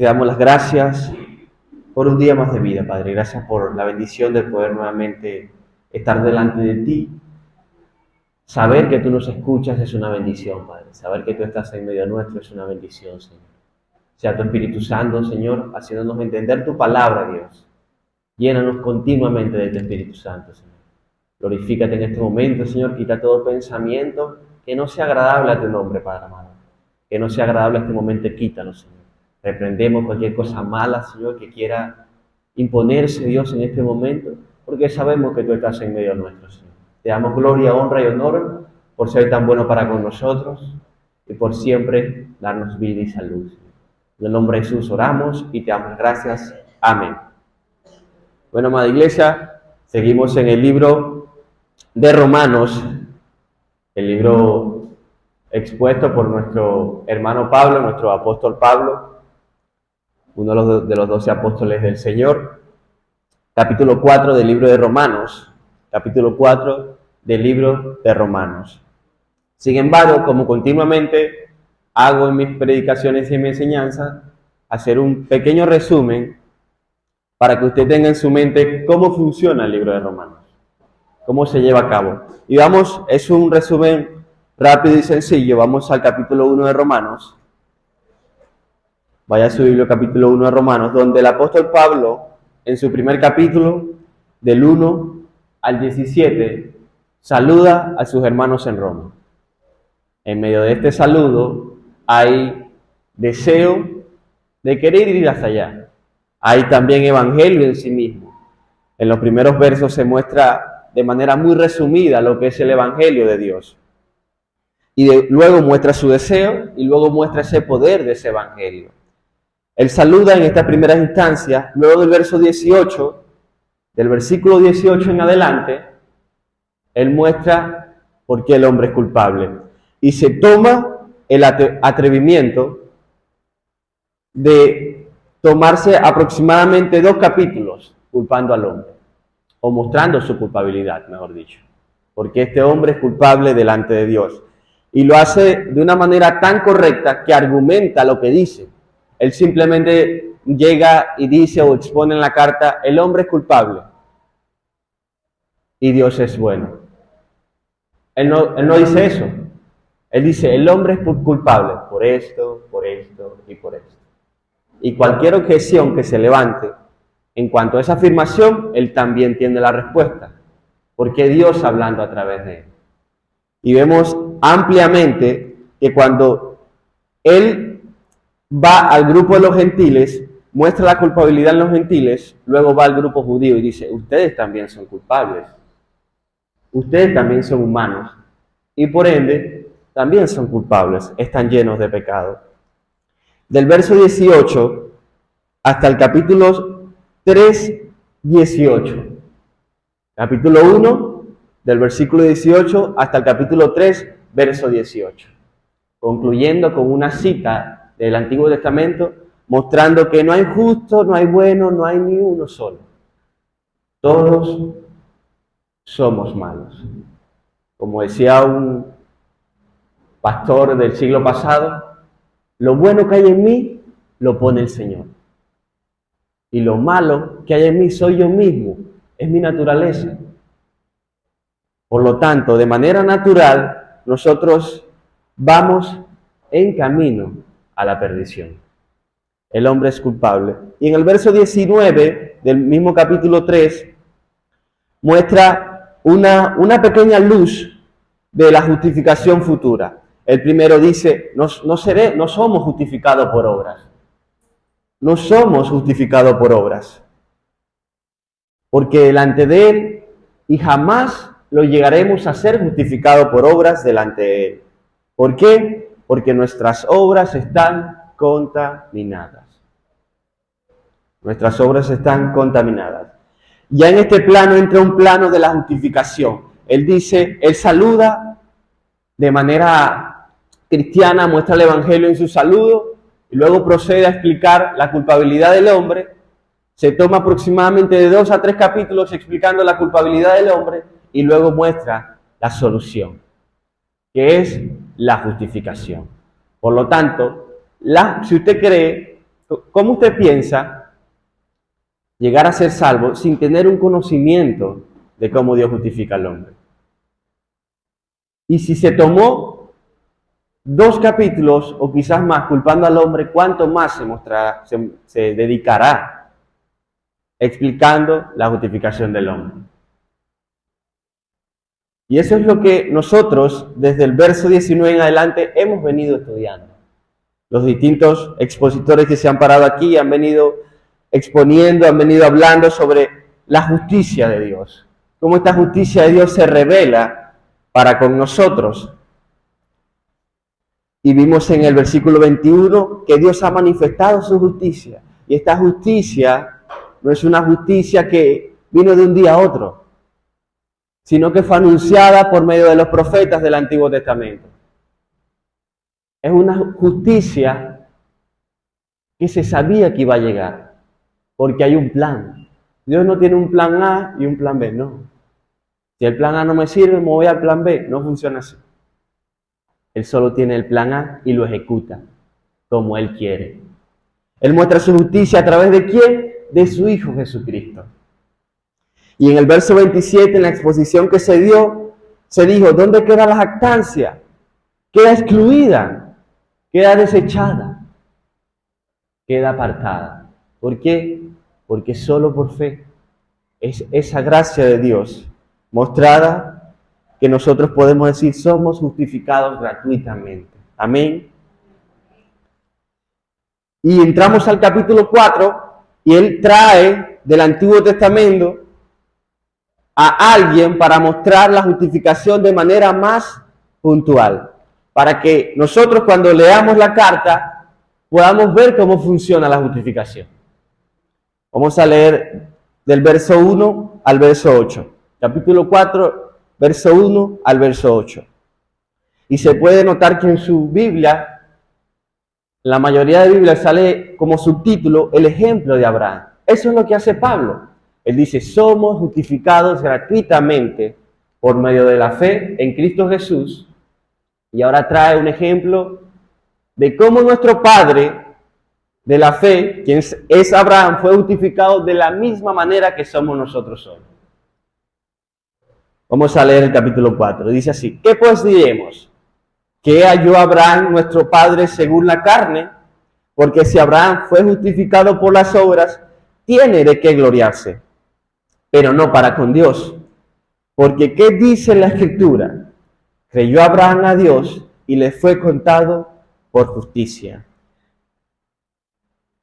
Te damos las gracias por un día más de vida, Padre. Gracias por la bendición de poder nuevamente estar delante de ti. Saber que tú nos escuchas es una bendición, Padre. Saber que tú estás en medio nuestro es una bendición, Señor. Sea tu Espíritu Santo, Señor, haciéndonos entender tu palabra, Dios. Llénanos continuamente de tu Espíritu Santo, Señor. Glorifícate en este momento, Señor. Quita todo pensamiento que no sea agradable a tu nombre, Padre amado. Que no sea agradable a este momento, quítalo, Señor. Reprendemos cualquier cosa mala, Señor, que quiera imponerse, Dios, en este momento, porque sabemos que tú estás en medio nuestro, Señor. Te damos gloria, honra y honor por ser tan bueno para con nosotros y por siempre darnos vida y salud, Señor. En el nombre de Jesús oramos y te damos gracias. Amén. Bueno, amada iglesia, seguimos en el libro de Romanos, el libro expuesto por nuestro hermano Pablo, nuestro apóstol Pablo, uno de los 12 apóstoles del Señor. Capítulo 4 del libro de Romanos. Capítulo 4 del libro de Romanos. Sin embargo, como continuamente hago en mis predicaciones y en mi enseñanza, hacer un pequeño resumen para que usted tenga en su mente cómo funciona el libro de Romanos, cómo se lleva a cabo. Y vamos, es un resumen rápido y sencillo. Vamos al capítulo 1 de Romanos. Vaya a su Biblia, capítulo 1 de Romanos, donde el apóstol Pablo, en su primer capítulo, del 1 al 17, saluda a sus hermanos en Roma. En medio de este saludo hay deseo de querer ir hasta allá. Hay también evangelio en sí mismo. En los primeros versos se muestra de manera muy resumida lo que es el evangelio de Dios. Y luego muestra su deseo y luego muestra ese poder de ese evangelio. Él saluda en estas primeras instancias, luego del verso 18, del versículo 18 en adelante, él muestra por qué el hombre es culpable. Y se toma el atrevimiento de tomarse aproximadamente 2 capítulos culpando al hombre, o mostrando su culpabilidad, mejor dicho, porque este hombre es culpable delante de Dios. Y lo hace de una manera tan correcta que argumenta lo que dice. Él simplemente llega y dice o expone en la carta, el hombre es culpable y Dios es bueno. Él no dice eso. Él dice, el hombre es culpable por esto y por esto. Y cualquier objeción que se levante en cuanto a esa afirmación, él también tiene la respuesta, porque Dios hablando a través de él. Y vemos ampliamente que cuando él va al grupo de los gentiles, muestra la culpabilidad en los gentiles, luego va al grupo judío y dice, ustedes también son culpables, ustedes también son humanos, y por ende, también son culpables, están llenos de pecado. Del verso 18 hasta el capítulo 3, 18. Capítulo 1, del versículo 18 hasta el capítulo 3, verso 18. Concluyendo con una cita del Antiguo Testamento, mostrando que no hay justo, no hay bueno, no hay ni uno solo. Todos somos malos. Como decía un pastor del siglo pasado, lo bueno que hay en mí, lo pone el Señor. Y lo malo que hay en mí soy yo mismo, es mi naturaleza. Por lo tanto, de manera natural, nosotros vamos en camino a la perdición. El hombre es culpable. Y en el verso 19 del mismo capítulo 3 muestra una pequeña luz de la justificación futura. El primero dice, no somos justificados por obras. No somos justificados por obras. Porque delante de Él, y jamás lo llegaremos a ser justificados por obras delante de Él. ¿Por qué? Porque nuestras obras están contaminadas. Nuestras obras están contaminadas. Ya en este plano entra un plano de la justificación. Él dice, él saluda de manera cristiana, muestra el evangelio en su saludo y luego procede a explicar la culpabilidad del hombre. Se toma aproximadamente de 2 a 3 capítulos explicando la culpabilidad del hombre y luego muestra la solución, que es la justificación. Por lo tanto, si usted cree ¿Cómo usted piensa llegar a ser salvo sin tener un conocimiento de cómo Dios justifica al hombre? Y si se tomó 2 capítulos o quizás más culpando al hombre, ¿cuánto más se dedicará explicando la justificación del hombre? Y eso es lo que nosotros, desde el verso 19 en adelante, hemos venido estudiando. Los distintos expositores que se han parado aquí han venido exponiendo, han venido hablando sobre la justicia de Dios. Cómo esta justicia de Dios se revela para con nosotros. Y vimos en el versículo 21 que Dios ha manifestado su justicia. Y esta justicia no es una justicia que vino de un día a otro, sino que fue anunciada por medio de los profetas del Antiguo Testamento. Es una justicia que se sabía que iba a llegar, porque hay un plan. Dios no tiene un plan A y un plan B, no. Si el plan A no me sirve, me voy al plan B. No funciona así. Él solo tiene el plan A y lo ejecuta como Él quiere. Él muestra su justicia a través de ¿quién? De su Hijo Jesucristo. Y en el verso 27, en la exposición que se dio, se dijo, ¿dónde queda la jactancia? Queda excluida, queda desechada, queda apartada. ¿Por qué? Porque solo por fe es esa gracia de Dios mostrada que nosotros podemos decir somos justificados gratuitamente. Amén. Y entramos al capítulo 4 y él trae del Antiguo Testamento a alguien para mostrar la justificación de manera más puntual, para que nosotros cuando leamos la carta podamos ver cómo funciona la justificación. Vamos a leer del verso 1 al verso 8, capítulo 4, verso 1 al verso 8. Y se puede notar que en su Biblia, la mayoría de Biblias sale como subtítulo el ejemplo de Abraham. Eso es lo que hace Pablo. Él dice, somos justificados gratuitamente por medio de la fe en Cristo Jesús. Y ahora trae un ejemplo de cómo nuestro Padre de la fe, quien es Abraham, fue justificado de la misma manera que somos nosotros hoy. Vamos a leer el capítulo 4. Dice así, ¿qué pues diremos? ¿Qué halló Abraham nuestro Padre según la carne? Porque si Abraham fue justificado por las obras, tiene de qué gloriarse, pero no para con Dios. Porque ¿qué dice la Escritura? Creyó Abraham a Dios y le fue contado por justicia.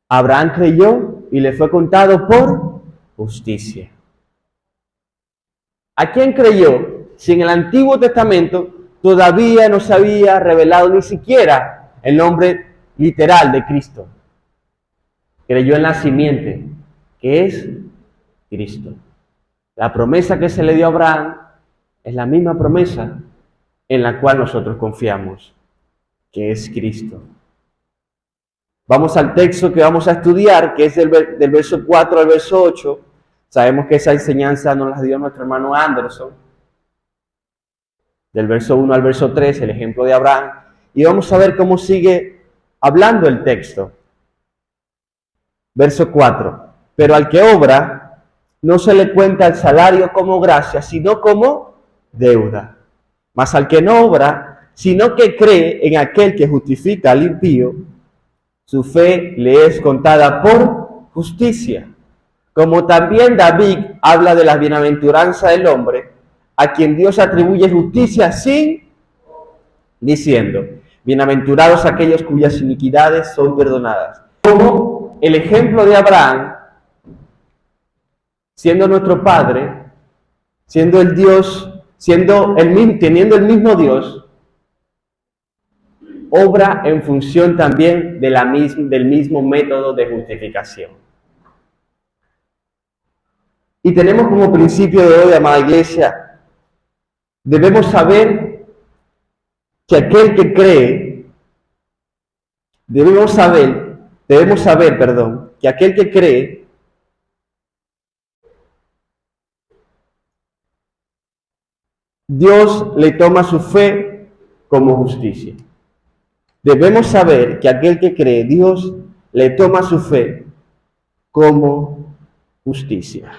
Abraham creyó y le fue contado por justicia. ¿A quién creyó? Si en el Antiguo Testamento todavía no se había revelado ni siquiera el nombre literal de Cristo. Creyó en la simiente, que es Cristo. La promesa que se le dio a Abraham es la misma promesa en la cual nosotros confiamos, que es Cristo. Vamos al texto que vamos a estudiar, que es del verso 4 al verso 8. Sabemos que esa enseñanza nos la dio nuestro hermano Anderson. Del verso 1 al verso 3, el ejemplo de Abraham. Y vamos a ver cómo sigue hablando el texto. Verso 4. Pero al que obra, no se le cuenta el salario como gracia, sino como deuda. Mas al que no obra, sino que cree en aquel que justifica al impío, su fe le es contada por justicia. Como también David habla de la bienaventuranza del hombre, a quien Dios atribuye justicia sin, diciendo, bienaventurados aquellos cuyas iniquidades son perdonadas. Como el ejemplo de Abraham, siendo nuestro Padre, siendo el Dios, teniendo el mismo Dios, obra en función también del mismo método de justificación. Y tenemos como principio de hoy, amada iglesia, debemos saber que aquel que cree, debemos saber, que aquel que cree Dios le toma su fe como justicia. Debemos saber que aquel que cree, Dios le toma su fe como justicia.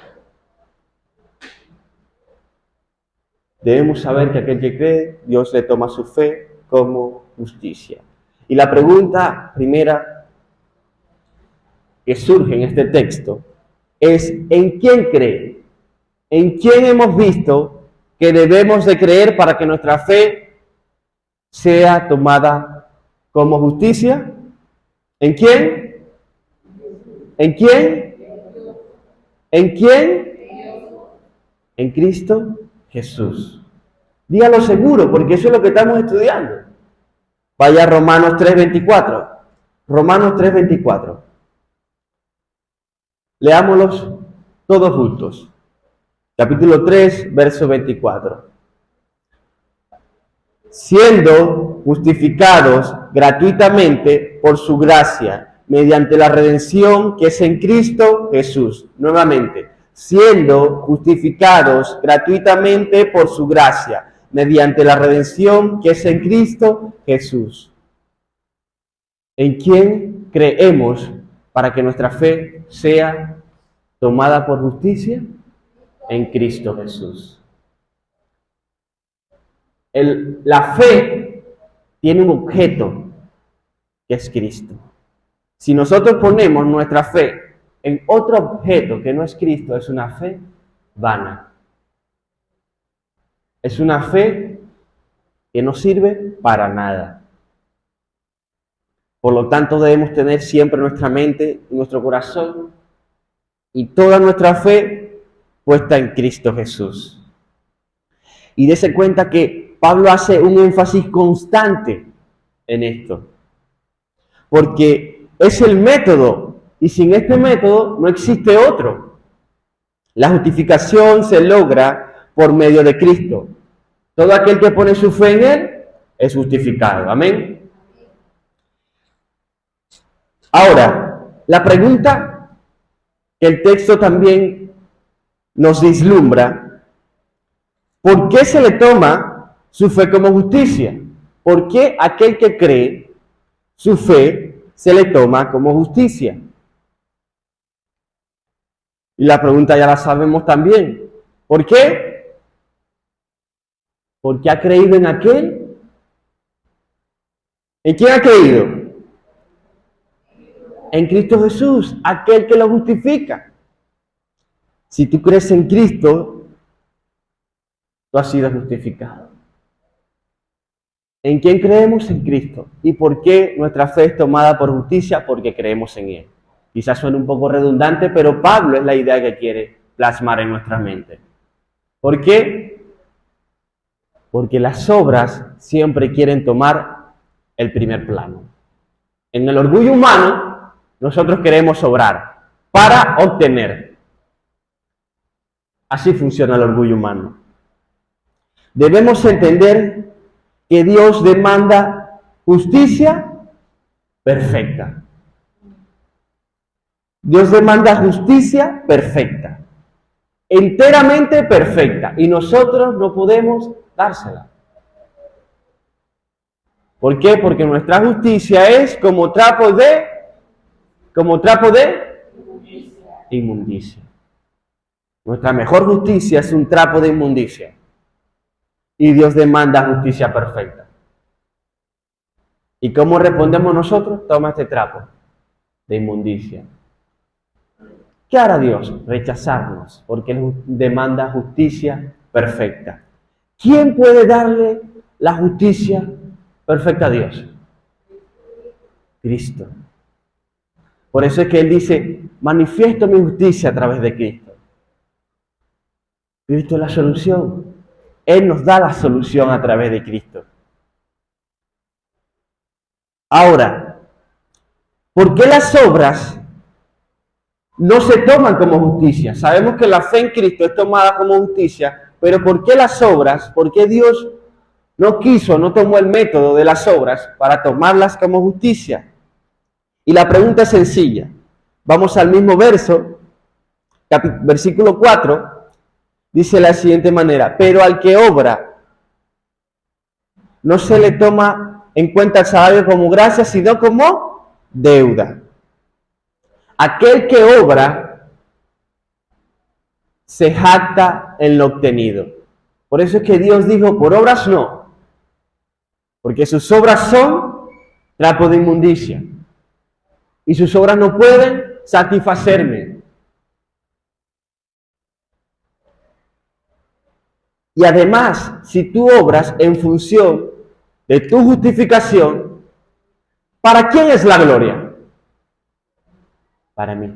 Debemos saber que aquel que cree, Dios le toma su fe como justicia. Y la pregunta primera que surge en este texto es: ¿en quién cree? ¿En quién hemos visto que debemos de creer para que nuestra fe sea tomada como justicia? ¿En quién? ¿En quién? ¿En quién? En Cristo Jesús. Dígalo seguro, porque eso es lo que estamos estudiando. Vaya a Romanos 3:24. Romanos 3:24. Leámoslos todos juntos. Capítulo 3, verso 24. Siendo justificados gratuitamente por su gracia, mediante la redención que es en Cristo Jesús. Nuevamente, siendo justificados gratuitamente por su gracia, mediante la redención que es en Cristo Jesús. ¿En quién creemos para que nuestra fe sea tomada por justicia? En Cristo Jesús. La fe tiene un objeto, que es Cristo. Si nosotros ponemos nuestra fe en otro objeto que no es Cristo, es una fe vana. Es una fe que no sirve para nada. Por lo tanto, debemos tener siempre nuestra mente, nuestro corazón y toda nuestra fe puesta en Cristo Jesús. Y dése cuenta que Pablo hace un énfasis constante en esto, porque es el método, y sin este método no existe otro. La justificación se logra por medio de Cristo. Todo aquel que pone su fe en Él es justificado. Amén. Ahora, la pregunta que el texto también nos vislumbra: ¿por qué se le toma su fe como justicia? ¿Por qué aquel que cree, su fe se le toma como justicia? Y la pregunta ya la sabemos también. ¿Por qué? Porque ha creído en aquel. ¿En quién ha creído? En Cristo Jesús, aquel que lo justifica. Si tú crees en Cristo, tú has sido justificado. ¿En quién creemos? En Cristo. ¿Y por qué nuestra fe es tomada por justicia? Porque creemos en Él. Quizás suene un poco redundante, pero Pablo es la idea que quiere plasmar en nuestra mente. ¿Por qué? Porque las obras siempre quieren tomar el primer plano. En el orgullo humano, nosotros queremos obrar para obtener. Así funciona el orgullo humano. Debemos entender que Dios demanda justicia perfecta. Dios demanda justicia perfecta, enteramente perfecta, y nosotros no podemos dársela. ¿Por qué? Porque nuestra justicia es como trapo de inmundicia. Nuestra mejor justicia es un trapo de inmundicia. Y Dios demanda justicia perfecta. ¿Y cómo respondemos nosotros? Toma este trapo de inmundicia. ¿Qué hará Dios? Rechazarnos, porque Él demanda justicia perfecta. ¿Quién puede darle la justicia perfecta a Dios? Cristo. Por eso es que Él dice: manifiesto mi justicia a través de Cristo. Cristo es la solución. Él nos da la solución a través de Cristo. Ahora, ¿por qué las obras no se toman como justicia? Sabemos que la fe en Cristo es tomada como justicia, pero ¿por qué las obras? ¿Por qué Dios no tomó el método de las obras para tomarlas como justicia? Y la pregunta es sencilla. Vamos al mismo verso, versículo 4. Dice de la siguiente manera: pero al que obra no se le toma en cuenta el salario como gracia, sino como deuda. aquel que obra se jacta en lo obtenido. Por eso es que Dios dijo, por obras no, porque sus obras son trapo de inmundicia y sus obras no pueden satisfacerme. Y además, si tú obras en función de tu justificación, ¿para quién es la gloria? Para mí.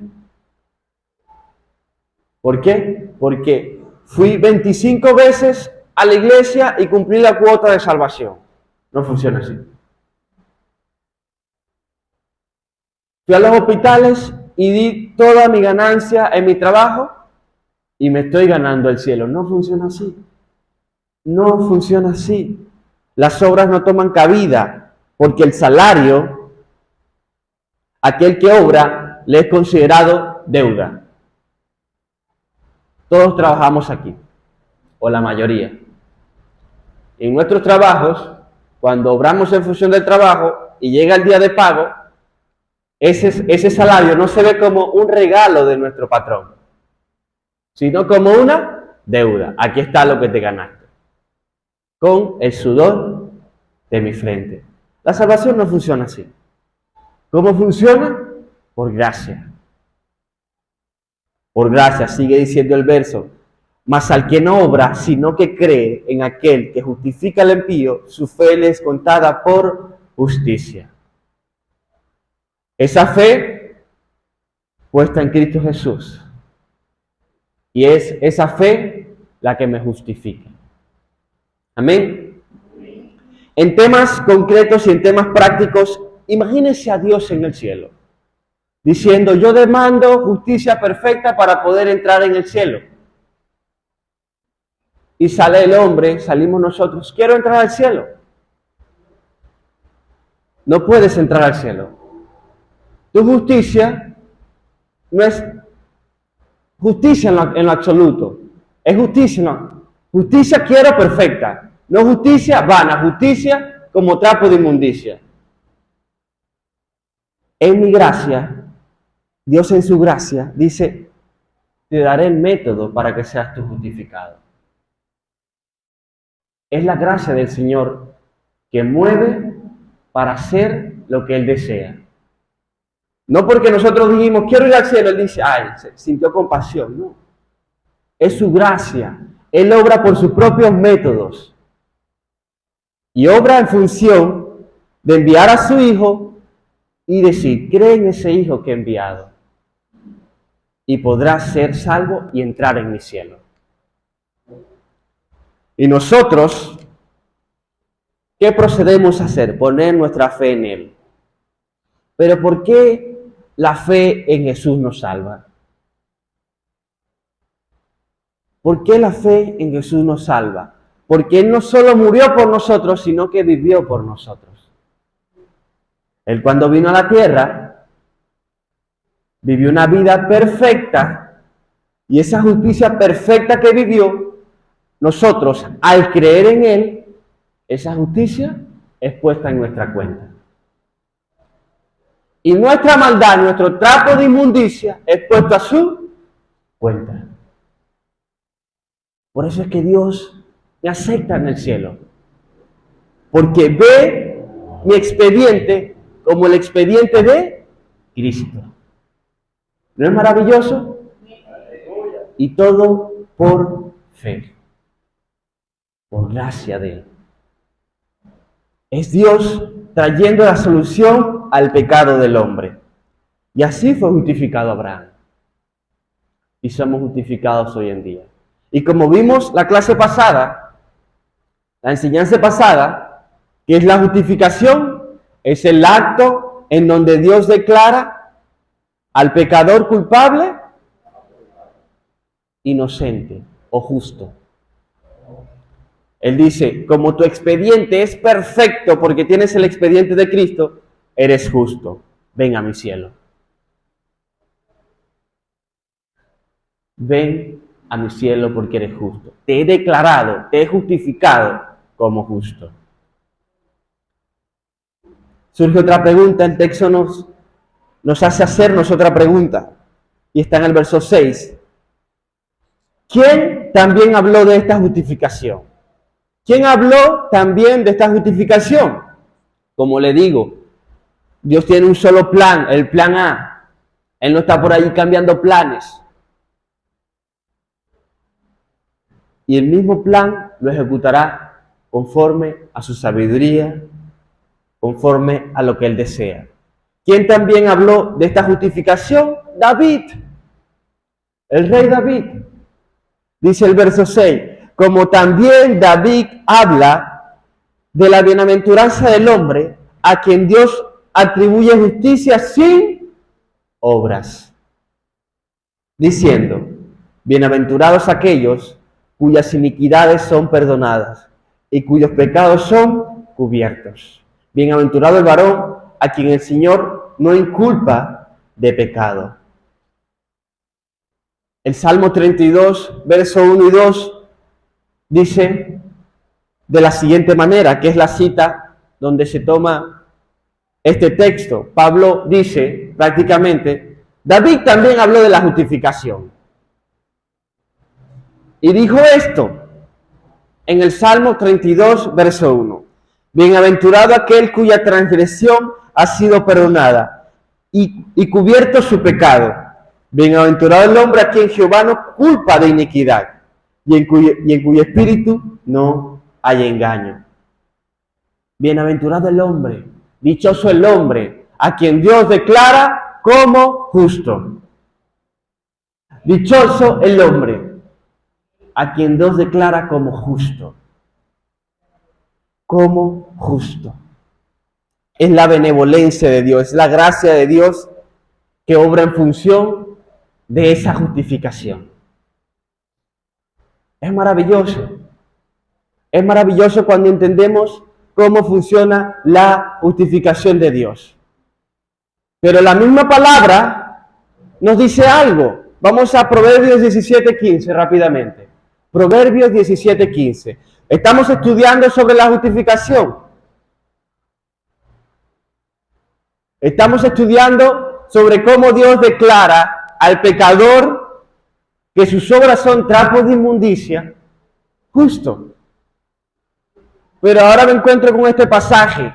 ¿Por qué? Porque fui 25 veces a la iglesia y cumplí la cuota de salvación. No funciona así. Fui a los hospitales y di toda mi ganancia en mi trabajo y me estoy ganando el cielo. No funciona así. No funciona así. Las obras no toman cabida porque el salario, aquel que obra, le es considerado deuda. Todos trabajamos aquí, o la mayoría. En nuestros trabajos, cuando obramos en función del trabajo y llega el día de pago, ese salario no se ve como un regalo de nuestro patrón, sino como una deuda. Aquí está lo que te ganaste, con el sudor de mi frente. La salvación no funciona así. ¿Cómo funciona? Por gracia. Por gracia, sigue diciendo el verso, mas al que no obra, sino que cree en aquel que justifica al impío, su fe le es contada por justicia. Esa fe puesta en Cristo Jesús. Y es esa fe la que me justifica. Amén. En temas concretos y en temas prácticos, imagínense a Dios en el cielo, diciendo, yo demando justicia perfecta para poder entrar en el cielo. Y sale el hombre, salimos nosotros, quiero entrar al cielo. No puedes entrar al cielo. Tu justicia no es justicia en lo absoluto. Es justicia, no. Justicia quiero perfecta. No justicia vana, justicia como trapo de inmundicia. En mi gracia, Dios en su gracia dice, te daré el método para que seas tú justificado. Es la gracia del Señor que mueve para hacer lo que Él desea. No porque nosotros dijimos, quiero ir al cielo, Él dice, ay, se sintió compasión. No. Es su gracia. Él obra por sus propios métodos. Y obra en función de enviar a su Hijo y decir, cree en ese Hijo que he enviado. Y podrás ser salvo y entrar en mi cielo. Y nosotros, ¿qué procedemos a hacer? Poner nuestra fe en Él. Pero ¿por qué la fe en Jesús nos salva? ¿Por qué la fe en Jesús nos salva? Porque Él no solo murió por nosotros, sino que vivió por nosotros. Él cuando vino a la tierra, vivió una vida perfecta, y esa justicia perfecta que vivió, nosotros, al creer en Él, esa justicia es puesta en nuestra cuenta. Y nuestra maldad, nuestro trapo de inmundicia, es puesto a su cuenta. Por eso es que Dios me acepta en el cielo. Porque ve mi expediente como el expediente de Cristo. ¿No es maravilloso? Y todo por fe. Por gracia de Él. Es Dios trayendo la solución al pecado del hombre. Y así fue justificado Abraham. Y somos justificados hoy en día. Y como vimos la clase pasada, la enseñanza pasada, que es la justificación, es el acto en donde Dios declara al pecador culpable, inocente o justo. Él dice, como tu expediente es perfecto porque tienes el expediente de Cristo, eres justo. Ven a mi cielo. Ven a mi cielo porque eres justo. Te he declarado, te he justificado como justo. Surge otra pregunta, el texto nos nos hace hacernos otra pregunta, y está en el verso 6. ¿Quién también habló de esta justificación? ¿Quién habló también de esta justificación? Como le digo, Dios tiene un solo plan, el plan A. Él no está por ahí cambiando planes. Y el mismo plan lo ejecutará conforme a su sabiduría, conforme a lo que Él desea. ¿Quién también habló de esta justificación? David, el rey David. Dice el verso 6, como también David habla de la bienaventuranza del hombre a quien Dios atribuye justicia sin obras, diciendo, bienaventurados aquellos cuyas iniquidades son perdonadas y cuyos pecados son cubiertos. Bienaventurado el varón a quien el Señor no inculpa de pecado. El Salmo 32, verso 1 y 2, dice de la siguiente manera, que es la cita donde se toma este texto. Pablo dice prácticamente, David también habló de la justificación. Y dijo esto en el Salmo 32, verso 1. Bienaventurado aquel cuya transgresión ha sido perdonada y cubierto su pecado. Bienaventurado el hombre a quien Jehová no culpa de iniquidad y en cuyo espíritu no hay engaño. Bienaventurado el hombre, dichoso el hombre a quien Dios declara como justo. Dichoso el hombre a quien Dios declara como justo. Como justo. Es la benevolencia de Dios, es la gracia de Dios que obra en función de esa justificación. Es maravilloso. Es maravilloso cuando entendemos cómo funciona la justificación de Dios. Pero la misma palabra nos dice algo. Vamos a Proverbios 17:15 rápidamente. Proverbios 17:15. Estamos estudiando sobre la justificación. Estamos estudiando sobre cómo Dios declara al pecador que sus obras son trapos de inmundicia, justo. Pero ahora me encuentro con este pasaje.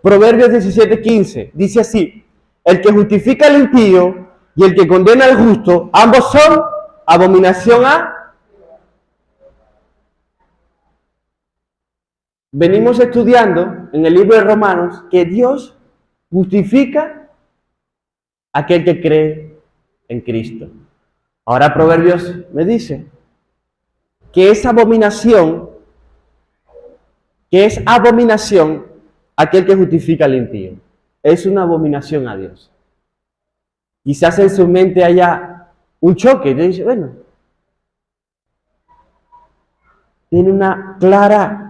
Proverbios 17:15 dice así: el que justifica al impío y el que condena al justo, ambos son abominación a. Venimos estudiando en el libro de Romanos que Dios justifica a aquel que cree en Cristo. Ahora Proverbios me dice que es abominación aquel que justifica al impío. Es una abominación a Dios. Quizás en su mente haya un choque. Y dice, bueno, tiene una clara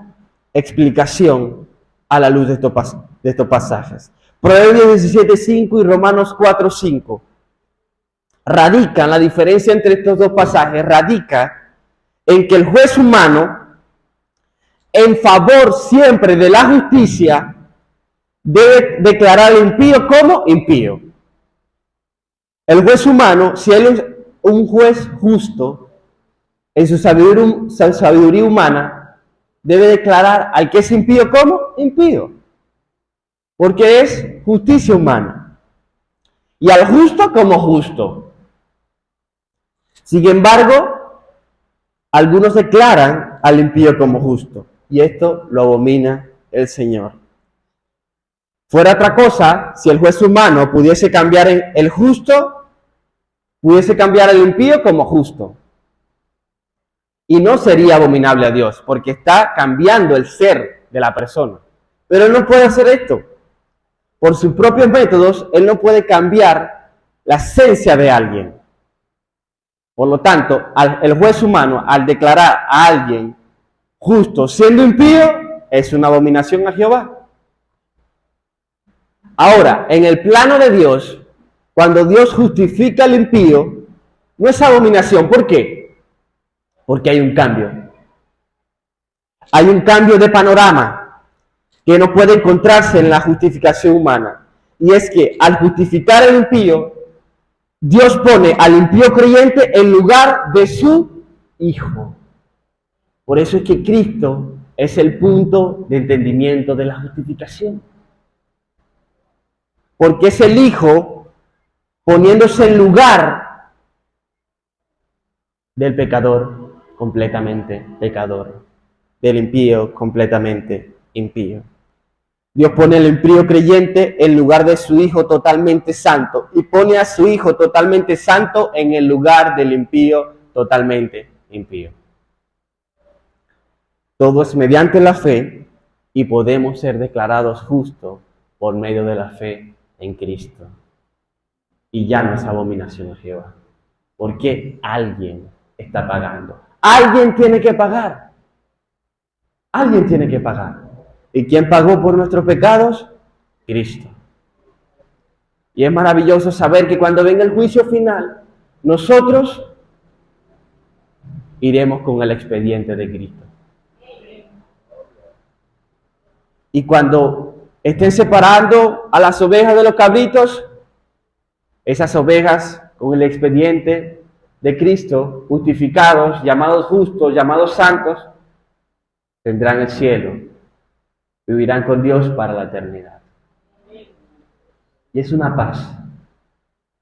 explicación a la luz de estos pasajes. Proverbios 17:5 y Romanos 4:5 radican, la diferencia entre estos dos pasajes radica en que el juez humano, en favor siempre de la justicia, debe declarar al impío como impío. El juez humano, si él es un juez justo, en su sabiduría humana, debe declarar al que es impío como impío, porque es justicia humana, y al justo como justo. Sin embargo, algunos declaran al impío como justo, y esto lo abomina el Señor. Fuera otra cosa, si el juez humano pudiese cambiar el justo, pudiese cambiar el impío como justo. Y no sería abominable a Dios, porque está cambiando el ser de la persona. Pero Él no puede hacer esto. Por sus propios métodos, Él no puede cambiar la esencia de alguien. Por lo tanto, el juez humano, al declarar a alguien justo siendo impío, es una abominación a Jehová. Ahora, en el plano de Dios, cuando Dios justifica al impío, no es abominación. ¿Por qué? Porque hay un cambio. Hay un cambio de panorama. que no puede encontrarse en la justificación humana. Y es que al justificar al impío, Dios pone al impío creyente en lugar de su hijo. Por eso es que Cristo es el punto de entendimiento de la justificación. Porque es el hijo poniéndose en lugar del pecador completamente pecador, del impío completamente impío. Dios pone al impío creyente en lugar de su hijo totalmente santo y pone a su hijo totalmente santo en el lugar del impío totalmente impío. Todo es mediante la fe y podemos ser declarados justos por medio de la fe en Cristo. Y ya no es abominación a Jehová. Porque alguien está pagando. Alguien tiene que pagar. Alguien tiene que pagar. ¿Y quién pagó por nuestros pecados? Cristo. Y es maravilloso saber que cuando venga el juicio final, nosotros iremos con el expediente de Cristo. Y cuando estén separando a las ovejas de los cabritos, esas ovejas con el expediente de Cristo, justificados, llamados justos, llamados santos, tendrán el cielo, vivirán con Dios para la eternidad. Y es una paz,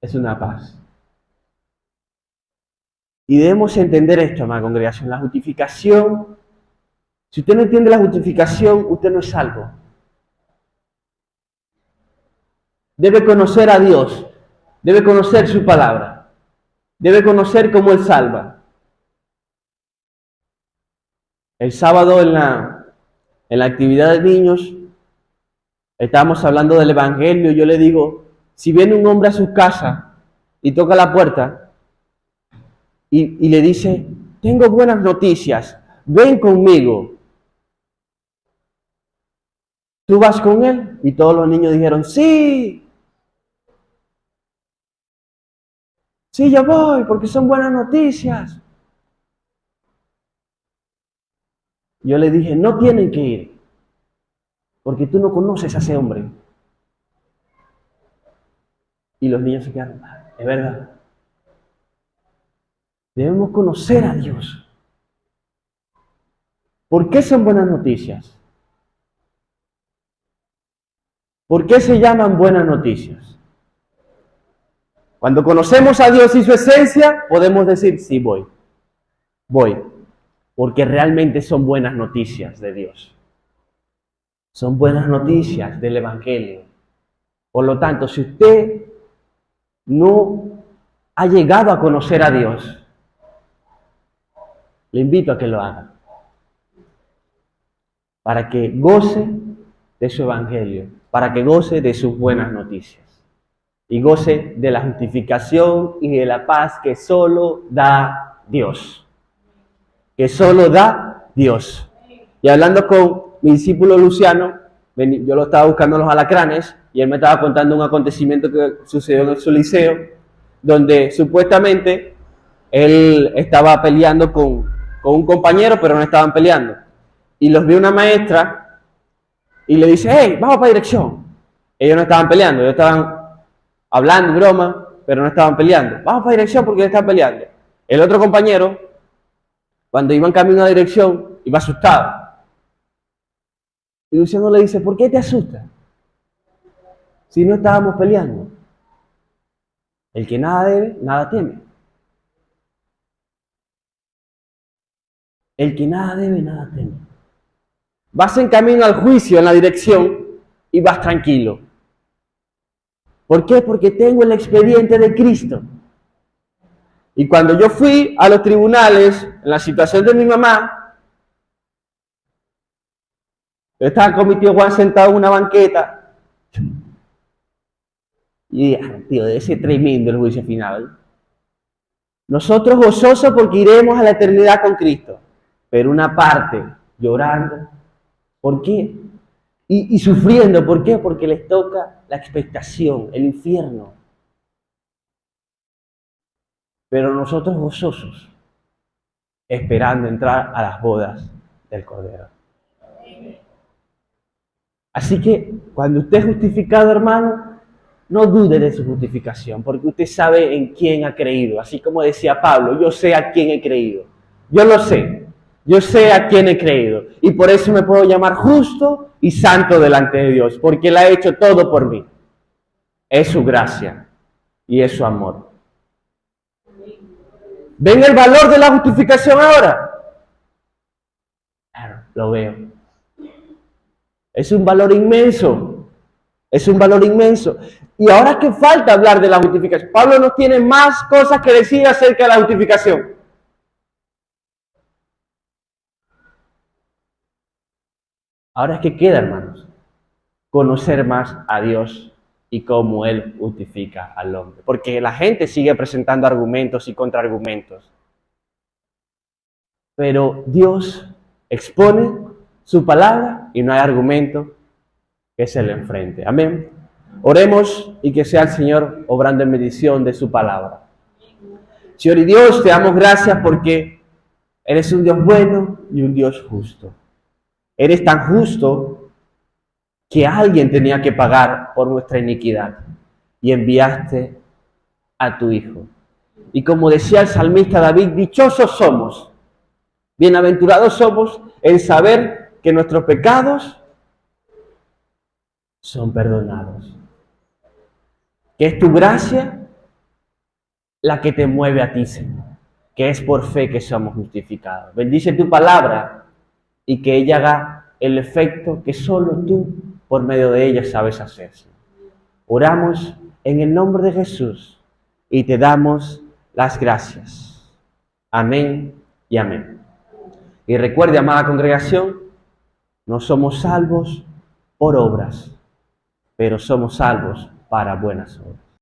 es una paz. Y debemos entender esto, amada congregación, la justificación. Si usted no entiende la justificación, usted no es salvo. Debe conocer a Dios, debe conocer su palabra, debe conocer cómo Él salva. El sábado en la actividad de niños, estábamos hablando del Evangelio y yo le digo, si viene un hombre a su casa y toca la puerta y le dice, tengo buenas noticias, ven conmigo. ¿Tú vas con él? Y todos los niños dijeron, sí. Sí, yo voy, porque son buenas noticias. Yo le dije, no tienen que ir, porque tú no conoces a ese hombre. Y los niños se quedaron, es verdad. Debemos conocer a Dios. ¿Por qué son buenas noticias? ¿Por qué se llaman buenas noticias? Cuando conocemos a Dios y su esencia, podemos decir, sí, voy, porque realmente son buenas noticias de Dios. Son buenas noticias del Evangelio. Por lo tanto, si usted no ha llegado a conocer a Dios, le invito a que lo haga, para que goce de su Evangelio, para que goce de sus buenas noticias y goce de la justificación y de la paz que solo da Dios. Que solo da Dios. Y hablando con mi discípulo Luciano, yo lo estaba buscando en los alacranes y él me estaba contando un acontecimiento que sucedió en su liceo, donde supuestamente él estaba peleando con un compañero, pero no estaban peleando. Y los vio una maestra y le dice, hey, vamos para dirección. Ellos no estaban peleando, ellos estaban hablando, broma, pero no estaban peleando. Vamos para dirección porque están peleando. El otro compañero, cuando iban camino a dirección, iba asustado. Y Luciano le dice, ¿por qué te asustas? Si no estábamos peleando. El que nada debe, nada teme. El que nada debe, nada teme. Vas en camino al juicio, en la dirección, y vas tranquilo. ¿Por qué? Porque tengo el expediente de Cristo. Y cuando yo fui a los tribunales, en la situación de mi mamá, yo estaba con mi tío Juan sentado en una banqueta. Y tío, debe ser tremendo el juicio final. Nosotros gozosos porque iremos a la eternidad con Cristo. Pero una parte llorando. ¿Por qué? Y sufriendo. ¿Por qué? Porque les toca la expectación, el infierno. Pero nosotros gozosos, esperando entrar a las bodas del Cordero. Así que cuando usted es justificado, hermano, no dude de su justificación, porque usted sabe en quién ha creído. Así como decía Pablo, yo sé a quién he creído. Yo lo sé. Yo sé a quién he creído. Y por eso me puedo llamar justo y santo delante de Dios, porque Él ha hecho todo por mí. Es su gracia y es su amor. ¿Ven el valor de la justificación ahora? Claro, lo veo. Es un valor inmenso. Es un valor inmenso. Y ahora que falta hablar de la justificación. Pablo no tiene más cosas que decir acerca de la justificación. Ahora es que queda, hermanos, conocer más a Dios y cómo Él justifica al hombre. Porque la gente sigue presentando argumentos y contraargumentos. Pero Dios expone su palabra y no hay argumento que se le enfrente. Amén. Oremos y que sea el Señor obrando en bendición de su palabra. Señor y Dios, te damos gracias porque eres un Dios bueno y un Dios justo. Eres tan justo que alguien tenía que pagar por nuestra iniquidad y enviaste a tu Hijo. Y como decía el salmista David, dichosos somos, bienaventurados somos en saber que nuestros pecados son perdonados. Que es tu gracia la que te mueve a ti, Señor. Que es por fe que somos justificados. Bendice tu palabra y que ella haga el efecto que solo tú, por medio de ella, sabes hacer. Oramos en el nombre de Jesús y te damos las gracias. Amén y amén. Y recuerde, amada congregación, no somos salvos por obras, pero somos salvos para buenas obras.